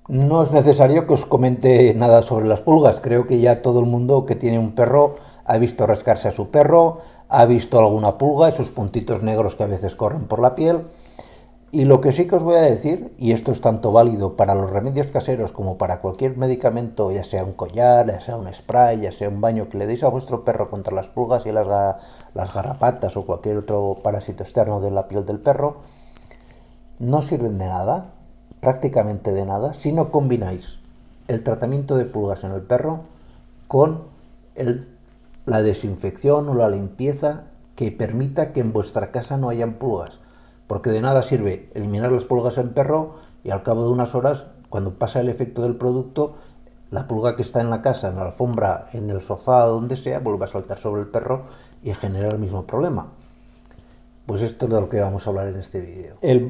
No es necesario que os comente nada sobre las pulgas. Creo que ya todo el mundo que tiene un perro ha visto rascarse a su perro, ha visto alguna pulga, esos puntitos negros que a veces corren por la piel. Y lo que sí que os voy a decir, y esto es tanto válido para los remedios caseros como para cualquier medicamento, ya sea un collar, ya sea un spray, ya sea un baño que le deis a vuestro perro contra las pulgas y las garrapatas o cualquier otro parásito externo de la piel del perro, no sirven de nada, prácticamente de nada, si no combináis el tratamiento de pulgas en el perro con el, la desinfección o la limpieza que permita que en vuestra casa no hayan pulgas. Porque de nada sirve eliminar las pulgas en perro y al cabo de unas horas, cuando pasa el efecto del producto, la pulga que está en la casa, en la alfombra, en el sofá, donde sea, vuelve a saltar sobre el perro y genera el mismo problema. Pues esto es de lo que vamos a hablar en este vídeo. El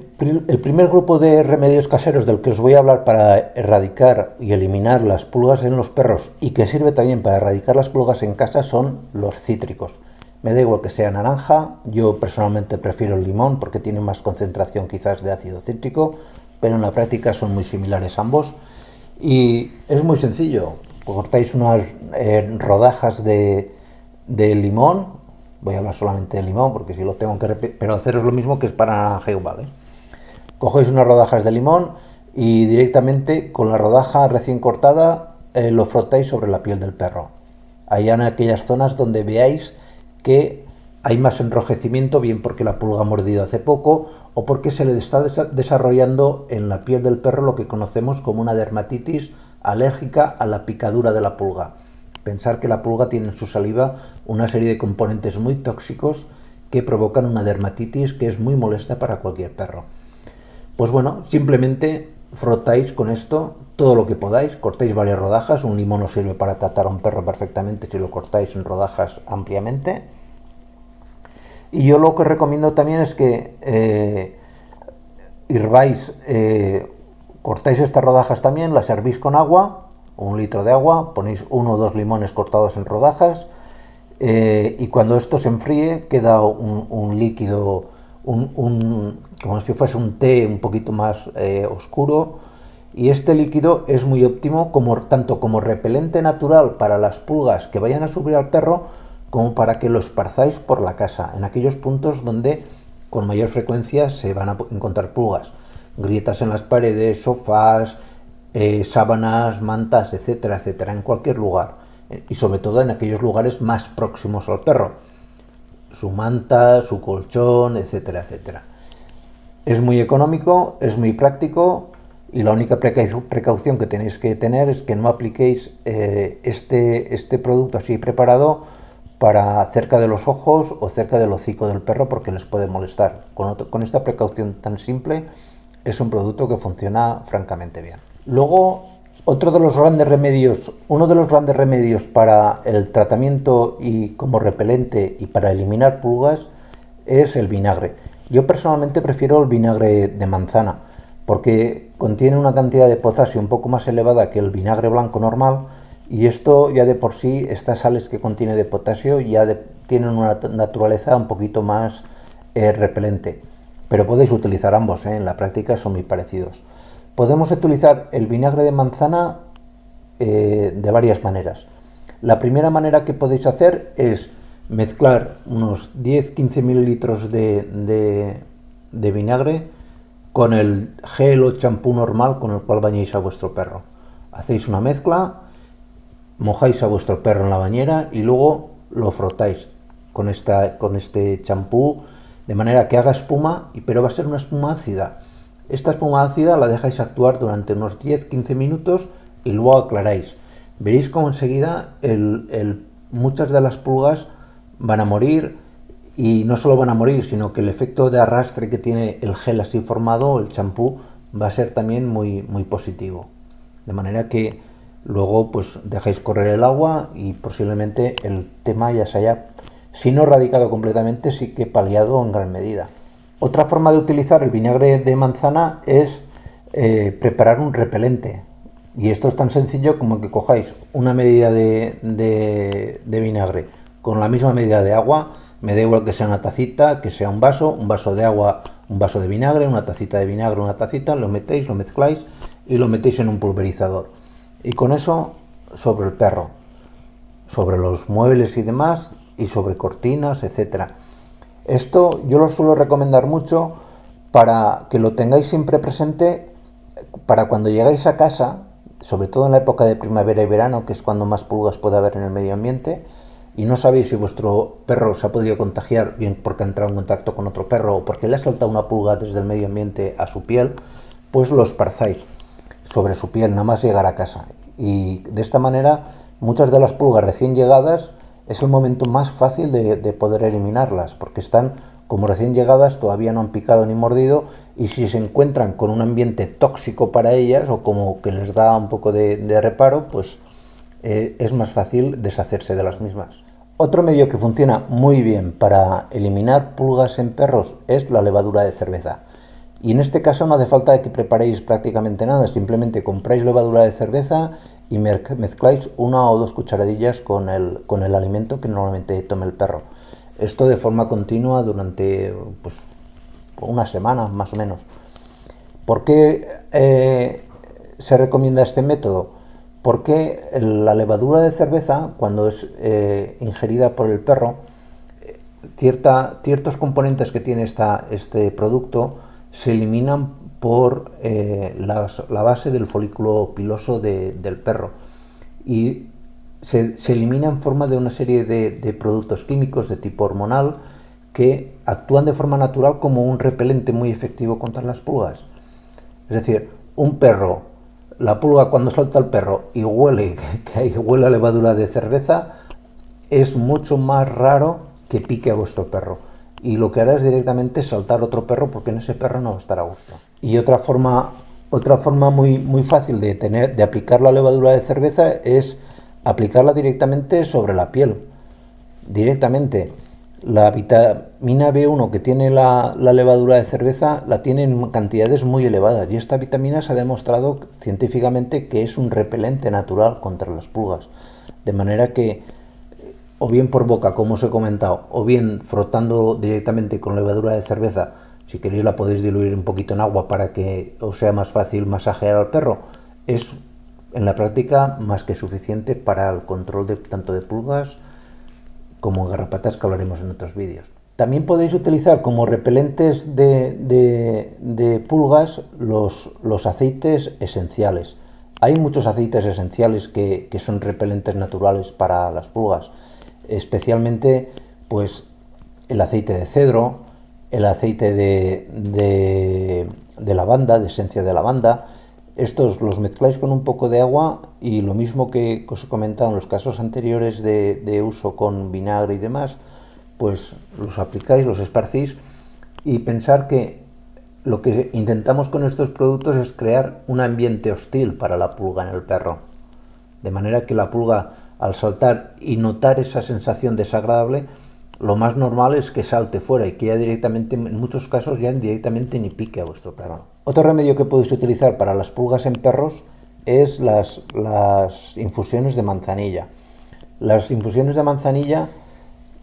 primer grupo de remedios caseros del que os voy a hablar para erradicar y eliminar las pulgas en los perros y que sirve también para erradicar las pulgas en casa son los cítricos. Me da igual que sea naranja, yo personalmente prefiero el limón porque tiene más concentración quizás de ácido cítrico, pero en la práctica son muy similares ambos. Y es muy sencillo, cortáis unas rodajas de limón. Voy a hablar solamente de limón porque si lo tengo que repetir, pero haceros lo mismo que es para naranja igual, ¿eh? Cogéis unas rodajas de limón y directamente con la rodaja recién cortada lo frotáis sobre la piel del perro. Allá en aquellas zonas donde veáis que hay más enrojecimiento, bien porque la pulga ha mordido hace poco o porque se le está desarrollando en la piel del perro lo que conocemos como una dermatitis alérgica a la picadura de la pulga. Pensar que la pulga tiene en su saliva una serie de componentes muy tóxicos que provocan una dermatitis que es muy molesta para cualquier perro. Pues bueno, simplemente frotáis con esto todo lo que podáis, cortáis varias rodajas, un limón os sirve para tratar a un perro perfectamente si lo cortáis en rodajas ampliamente. Y yo lo que recomiendo también es que hirváis, cortáis estas rodajas también, las hervís con agua, 1 litro de agua, ponéis 1 o 2 limones cortados en rodajas y cuando esto se enfríe queda un líquido, como si fuese un té un poquito más oscuro, y este líquido es muy óptimo tanto como repelente natural para las pulgas que vayan a subir al perro, como para que lo esparzáis por la casa, en aquellos puntos donde con mayor frecuencia se van a encontrar pulgas, grietas en las paredes, sofás, sábanas, mantas, etcétera, etcétera, en cualquier lugar, y sobre todo en aquellos lugares más próximos al perro, su manta, su colchón, etcétera, etcétera. Es muy económico, es muy práctico y la única precaución que tenéis que tener es que no apliquéis este producto así preparado para cerca de los ojos o cerca del hocico del perro porque les puede molestar. Con esta precaución tan simple es un producto que funciona francamente bien. Luego, uno de los grandes remedios para el tratamiento y como repelente y para eliminar pulgas es el vinagre. Yo personalmente prefiero el vinagre de manzana porque contiene una cantidad de potasio un poco más elevada que el vinagre blanco normal, y esto ya de por sí, estas sales que contiene de potasio tienen una naturaleza un poquito más repelente. Pero podéis utilizar ambos, en la práctica son muy parecidos. Podemos utilizar el vinagre de manzana de varias maneras. La primera manera que podéis hacer es mezclar unos 10-15 mililitros de vinagre con el gel o champú normal con el cual bañéis a vuestro perro. Hacéis una mezcla, mojáis a vuestro perro en la bañera y luego lo frotáis con este champú de manera que haga espuma, pero va a ser una espuma ácida. Esta espuma ácida la dejáis actuar durante unos 10-15 minutos y luego aclaráis. Veréis como enseguida muchas de las pulgas van a morir, y no solo van a morir, sino que el efecto de arrastre que tiene el gel así formado, el champú, va a ser también muy, muy positivo. De manera que luego pues dejáis correr el agua y posiblemente el tema ya se haya, si no erradicado completamente, sí que paliado en gran medida. Otra forma de utilizar el vinagre de manzana es preparar un repelente. Y esto es tan sencillo como que cojáis una medida de vinagre con la misma medida de agua. Me da igual que sea una tacita, que sea un vaso de agua, un vaso de vinagre, una tacita de vinagre, una tacita, lo metéis, lo mezcláis y lo metéis en un pulverizador. Y con eso sobre el perro, sobre los muebles y demás, y sobre cortinas, etcétera. Esto yo lo suelo recomendar mucho para que lo tengáis siempre presente para cuando llegáis a casa, sobre todo en la época de primavera y verano, que es cuando más pulgas puede haber en el medio ambiente, y no sabéis si vuestro perro se ha podido contagiar, bien porque ha entrado en contacto con otro perro o porque le ha saltado una pulga desde el medio ambiente a su piel, pues lo esparzáis sobre su piel nada más llegar a casa. Y de esta manera, muchas de las pulgas recién llegadas es el momento más fácil de poder eliminarlas, porque están como recién llegadas, todavía no han picado ni mordido, y si se encuentran con un ambiente tóxico para ellas o como que les da un poco de reparo, pues es más fácil deshacerse de las mismas. Otro medio que funciona muy bien para eliminar pulgas en perros es la levadura de cerveza. Y en este caso no hace falta que preparéis prácticamente nada, simplemente compráis levadura de cerveza y mezcláis 1 o 2 cucharadillas con el alimento que normalmente tome el perro. Esto de forma continua durante pues, una semana más o menos. ¿Por qué se recomienda este método? Porque la levadura de cerveza, cuando es ingerida por el perro, ciertos componentes que tiene este producto se eliminan por la base del folículo piloso del perro y se elimina en forma de una serie de productos químicos de tipo hormonal que actúan de forma natural como un repelente muy efectivo contra las pulgas. Es decir, un perro, la pulga cuando salta al perro y huele a levadura de cerveza, es mucho más raro que pique a vuestro perro. Y lo que hará es directamente saltar otro perro porque en ese perro no va a estar a gusto. Y otra forma muy fácil de aplicar la levadura de cerveza es aplicarla directamente sobre la piel. Directamente. La vitamina B1 que tiene la levadura de cerveza la tiene en cantidades muy elevadas y esta vitamina se ha demostrado científicamente que es un repelente natural contra las pulgas. De manera que o bien por boca, como os he comentado, o bien frotando directamente con levadura de cerveza, si queréis la podéis diluir un poquito en agua para que os sea más fácil masajear al perro, es en la práctica más que suficiente para el control tanto de pulgas como garrapatas, que hablaremos en otros vídeos. También podéis utilizar como repelentes de pulgas los aceites esenciales. Hay muchos aceites esenciales que son repelentes naturales para las pulgas, especialmente pues el aceite de cedro, el aceite de lavanda, de esencia de lavanda. Estos los mezcláis con un poco de agua y lo mismo que os he comentado en los casos anteriores de uso con vinagre y demás, pues los aplicáis, los esparcís y pensar que lo que intentamos con estos productos es crear un ambiente hostil para la pulga en el perro. De manera que la pulga, al saltar y notar esa sensación desagradable, lo más normal es que salte fuera y que ya directamente, en muchos casos, ya directamente ni pique a vuestro perro. Otro remedio que podéis utilizar para las pulgas en perros es las infusiones de manzanilla. Las infusiones de manzanilla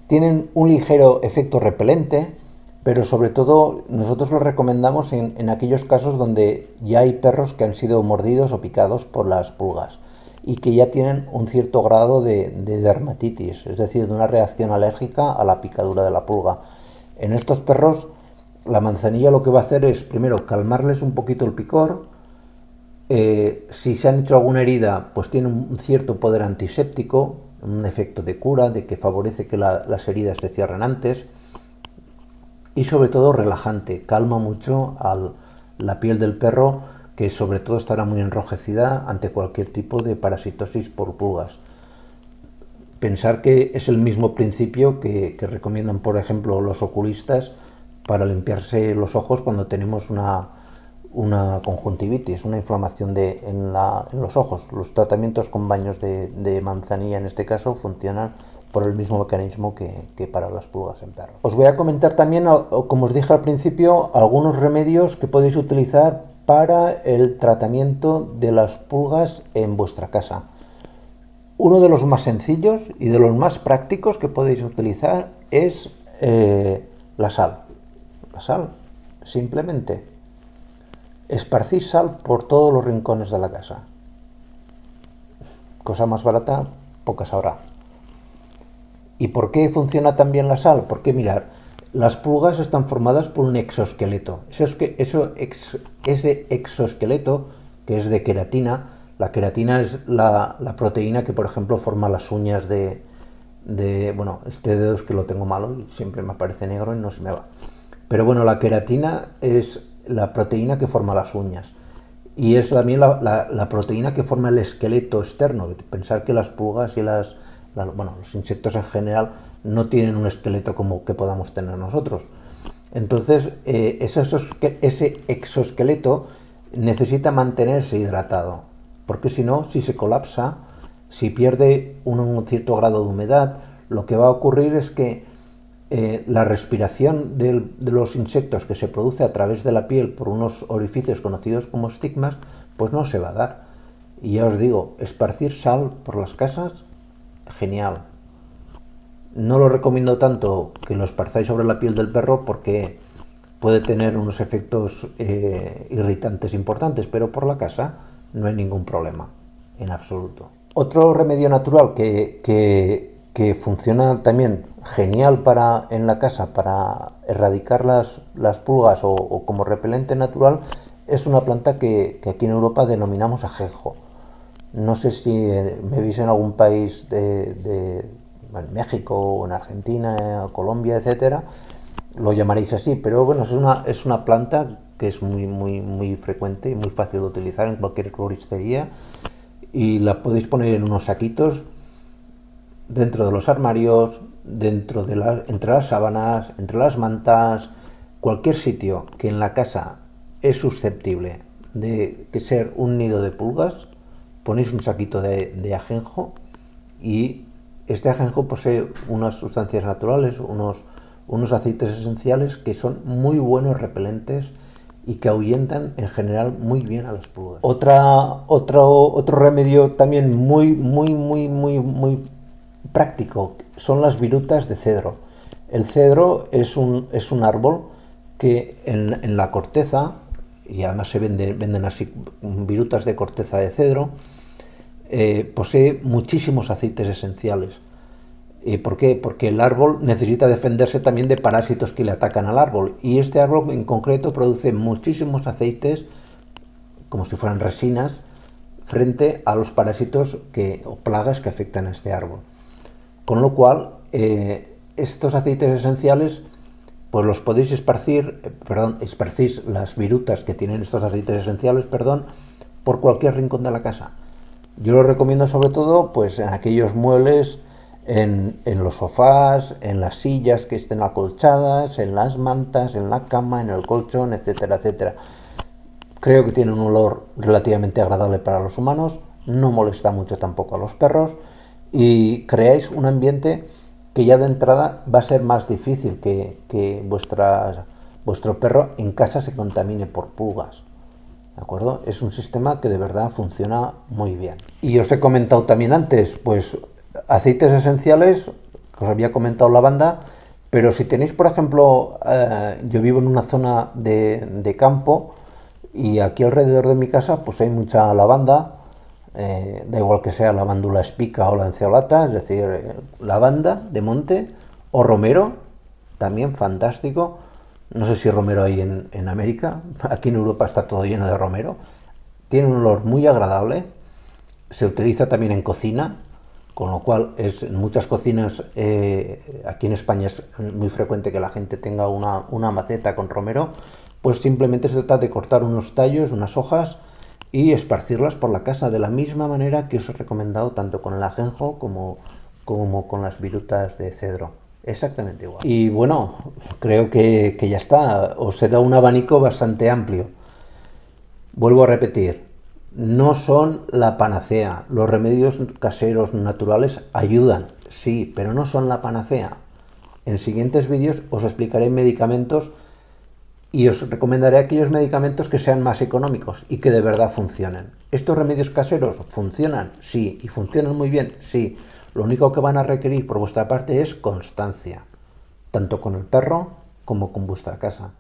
tienen un ligero efecto repelente, pero sobre todo nosotros lo recomendamos en aquellos casos donde ya hay perros que han sido mordidos o picados por las pulgas y que ya tienen un cierto grado de dermatitis, es decir, de una reacción alérgica a la picadura de la pulga. En estos perros, la manzanilla lo que va a hacer es, primero, calmarles un poquito el picor. Si se han hecho alguna herida, pues tiene un cierto poder antiséptico, un efecto de cura, de que favorece que las heridas se cierren antes. Y sobre todo relajante, calma mucho la piel del perro, que sobre todo estará muy enrojecida ante cualquier tipo de parasitosis por pulgas. Pensar que es el mismo principio que recomiendan, por ejemplo, los oculistas para limpiarse los ojos cuando tenemos una conjuntivitis, una inflamación en los ojos. Los tratamientos con baños de manzanilla, en este caso, funcionan por el mismo mecanismo que para las pulgas en perros. Os voy a comentar también, como os dije al principio, algunos remedios que podéis utilizar para el tratamiento de las pulgas en vuestra casa. Uno de los más sencillos y de los más prácticos que podéis utilizar es la sal. La sal, simplemente. Esparcir sal por todos los rincones de la casa. Cosa más barata, pocas habrá. ¿Y por qué funciona tan bien la sal? Porque mirad, las pulgas están formadas por un exoesqueleto. Ese exoesqueleto, que es de queratina, la queratina es la proteína que, por ejemplo, forma las uñas bueno, este dedo es que lo tengo malo, siempre me aparece negro y no se me va. Pero bueno, la queratina es la proteína que forma las uñas. Y es también la proteína que forma el esqueleto externo. Pensar que las pulgas y bueno, los insectos en general no tienen un esqueleto como que podamos tener nosotros. Entonces, ese exoesqueleto necesita mantenerse hidratado, porque si no, si se colapsa, si pierde un cierto grado de humedad, lo que va a ocurrir es que la respiración de los insectos que se produce a través de la piel por unos orificios conocidos como estigmas, pues no se va a dar. Y ya os digo, esparcir sal por las casas, genial. No lo recomiendo tanto que lo esparzáis sobre la piel del perro porque puede tener unos efectos irritantes importantes, pero por la casa no hay ningún problema, en absoluto. Otro remedio natural que funciona también genial en la casa para erradicar las pulgas o como repelente natural es una planta que aquí en Europa denominamos ajenjo. No sé si me veis en algún país en México o en Argentina, Colombia, etcétera, lo llamaréis así, pero bueno, es una planta que es muy frecuente y muy fácil de utilizar en cualquier floristería y la podéis poner en unos saquitos dentro de los armarios, entre las sábanas, entre las mantas, cualquier sitio que en la casa es susceptible de ser un nido de pulgas, ponéis un saquito de ajenjo y este ajenjo posee unas sustancias naturales, unos aceites esenciales que son muy buenos repelentes y que ahuyentan en general muy bien a las pulgas. Otro remedio también muy práctico son las virutas de cedro. El cedro es un árbol que en la corteza, y además venden así virutas de corteza de cedro, posee muchísimos aceites esenciales. ¿Por qué? Porque el árbol necesita defenderse también de parásitos que le atacan al árbol, y este árbol en concreto produce muchísimos aceites, como si fueran resinas, frente a los parásitos o plagas que afectan a este árbol. Con lo cual, estos aceites esenciales, pues los podéis esparcís las virutas que tienen estos aceites esenciales, por cualquier rincón de la casa. Yo lo recomiendo sobre todo pues en aquellos muebles, en los sofás, en las sillas que estén acolchadas, en las mantas, en la cama, en el colchón, etcétera, etcétera. Creo que tiene un olor relativamente agradable para los humanos, no molesta mucho tampoco a los perros y creáis un ambiente que ya de entrada va a ser más difícil que vuestro perro en casa se contamine por pulgas. ¿De acuerdo? Es un sistema que de verdad funciona muy bien. Y os he comentado también antes, pues aceites esenciales, os había comentado lavanda, pero si tenéis, por ejemplo, yo vivo en una zona de campo y aquí alrededor de mi casa pues hay mucha lavanda, da igual que sea lavándula espica o lanceolata, es decir, lavanda de monte o romero, también fantástico. No sé si romero hay en América, aquí en Europa está todo lleno de romero. Tiene un olor muy agradable, se utiliza también en cocina, con lo cual en muchas cocinas, aquí en España es muy frecuente que la gente tenga una maceta con romero, pues simplemente se trata de cortar unos tallos, unas hojas y esparcirlas por la casa de la misma manera que os he recomendado tanto con el ajenjo como con las virutas de cedro. Exactamente igual. Y bueno, creo que ya está. Os he dado un abanico bastante amplio. Vuelvo a repetir, no son la panacea. Los remedios caseros naturales ayudan, sí, pero no son la panacea. En siguientes vídeos os explicaré medicamentos y os recomendaré aquellos medicamentos que sean más económicos y que de verdad funcionen. ¿Estos remedios caseros funcionan? Sí. ¿Y funcionan muy bien? Sí. Lo único que van a requerir por vuestra parte es constancia, tanto con el perro como con vuestra casa.